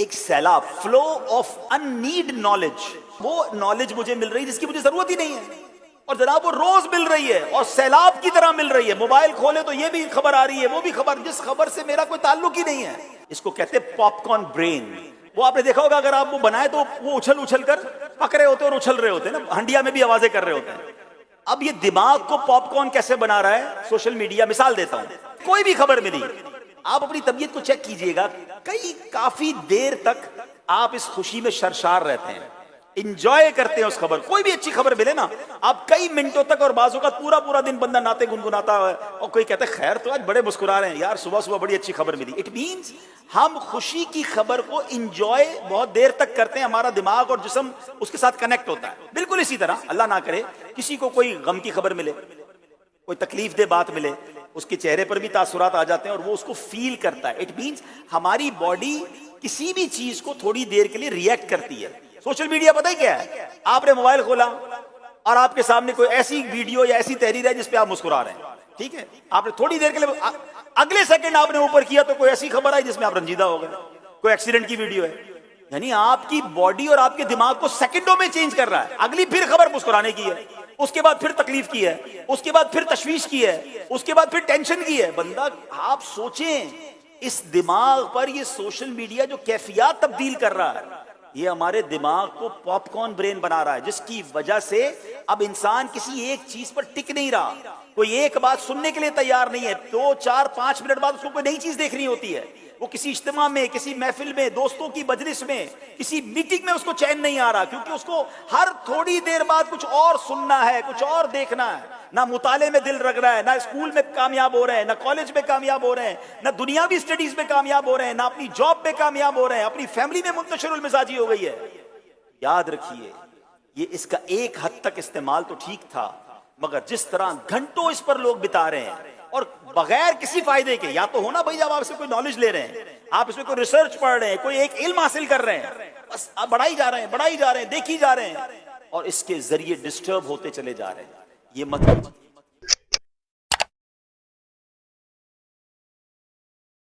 ایک سیلاب، flow of اننیڈ knowledge, وہ نالج مجھے مل رہی جس کی مجھے ضرورت ہی نہیں ہے، اور جناب وہ روز مل رہی ہے اور سیلاب کی طرح مل رہی ہے. موبائل کھولے تو یہ بھی خبر آ رہی ہے، وہ بھی خبر، جس خبر سے میرا کوئی تعلق ہی نہیں ہے. اس کو کہتے ہیں پاپ کارن برین. وہ آپ نے دیکھا ہوگا اگر آپ وہ بنائے تو وہ اچھل اچھل کر پک رہے ہوتے ہیں اور اچھل رہے ہوتے ہیں نا، ہنڈیا میں بھی آوازیں کر رہے ہوتے ہیں. اب یہ دماغ کو پاپ کارن کیسے بنا رہا ہے سوشل میڈیا. مثال دیتا ہوں، کوئی بھی خبر ملی، آپ اپنی طبیعت کو چیک کیجئے گا، کافی دیر تک آپ اس خوشی میں سرشار رہتے ہیں، انجوائے کرتے ہیں اس خبر. کوئی بھی اچھی خبر ملے نا، آپ کئی منٹوں تک اور بعض اوقات پورا دن بندہ ناطے گنگناتا ہے، اور کوئی کہتا ہے خیر تو آج بڑے مسکرا رہے ہیں یار، صبح بڑی اچھی خبر ملی. اٹ مینز ہم خوشی کی خبر کو انجوائے بہت دیر تک کرتے ہیں، ہمارا دماغ اور جسم اس کے ساتھ کنیکٹ ہوتا ہے. بالکل اسی طرح اللہ نہ کرے کسی کو کوئی غم کی خبر ملے، کوئی تکلیف دہ بات ملے، اس کے چہرے پر بھی تاثرات آ جاتے ہیں اور وہ اس کو فیل کرتا ہے. اٹ مینز ہماری باڈی کسی بھی چیز کو تھوڑی دیر کے لیے ریئیکٹ کرتی ہے. سوشل میڈیا پتہ ہی کیا ہے، آپ نے موبائل کھولا اور آپ کے سامنے کوئی ایسی ویڈیو یا ایسی تحریر ہے جس پہ آپ مسکرا رہے ہیں، ٹھیک ہے، آپ نے تھوڑی دیر کے لیے، اگلے سیکنڈ آپ نے اوپر کیا تو کوئی ایسی خبر آئی جس میں آپ رنجیدہ ہو گئے، کوئی ایکسیڈنٹ کی ویڈیو ہے. یعنی آپ کی باڈی اور آپ کے دماغ کو سیکنڈوں میں چینج کر رہا ہے. اگلی پھر خبر مسکرانے کی ہے، اس کے بعد پھر تکلیف کی ہے، اس کے بعد پھر تشویش کی ہے، اس کے بعد پھر ٹینشن کی ہے. بندہ آپ سوچیں اس دماغ پر یہ سوشل میڈیا جو کیفیات تبدیل کر رہا ہے، یہ ہمارے دماغ کو پاپ کارن برین بنا رہا ہے، جس کی وجہ سے اب انسان کسی ایک چیز پر ٹک نہیں رہا. کوئی ایک بات سننے کے لیے تیار نہیں ہے، 2 4 5 منٹ بعد اس کو کوئی نئی چیز دیکھنی ہوتی ہے. وہ کسی اجتماع میں، کسی محفل میں، دوستوں کی مجلس میں، کسی میٹنگ میں اس کو چین نہیں آ رہا، کیونکہ اس کو ہر تھوڑی دیر بعد کچھ اور سننا ہے، کچھ اور دیکھنا ہے. نہ مطالعے میں دل لگ رہا ہے، نہ اسکول میں کامیاب ہو رہے ہیں، نہ کالج میں کامیاب ہو رہے ہیں، نہ دنیاوی اسٹڈیز میں کامیاب ہو رہے ہیں، نہ اپنی جاب میں کامیاب ہو رہے ہیں، اپنی فیملی میں منتشر المزاجی ہو گئی ہے. یاد رکھیے یہ اس کا ایک حد تک استعمال تو ٹھیک تھا، مگر جس طرح گھنٹوں اس پر لوگ بتا رہے ہیں اور بغیر کسی فائدے کے، یا تو ہونا بھائی جب آپ سے کوئی نالج لے رہے ہیں، آپ اس میں کوئی ریسرچ پڑھ رہے ہیں، کوئی ایک علم حاصل کر رہے ہیں، بس آپ بڑھائی جا رہے ہیں، دیکھی جا رہے ہیں، اور اس کے ذریعے ڈسٹرب ہوتے چلے جا رہے ہیں. یہ مطلب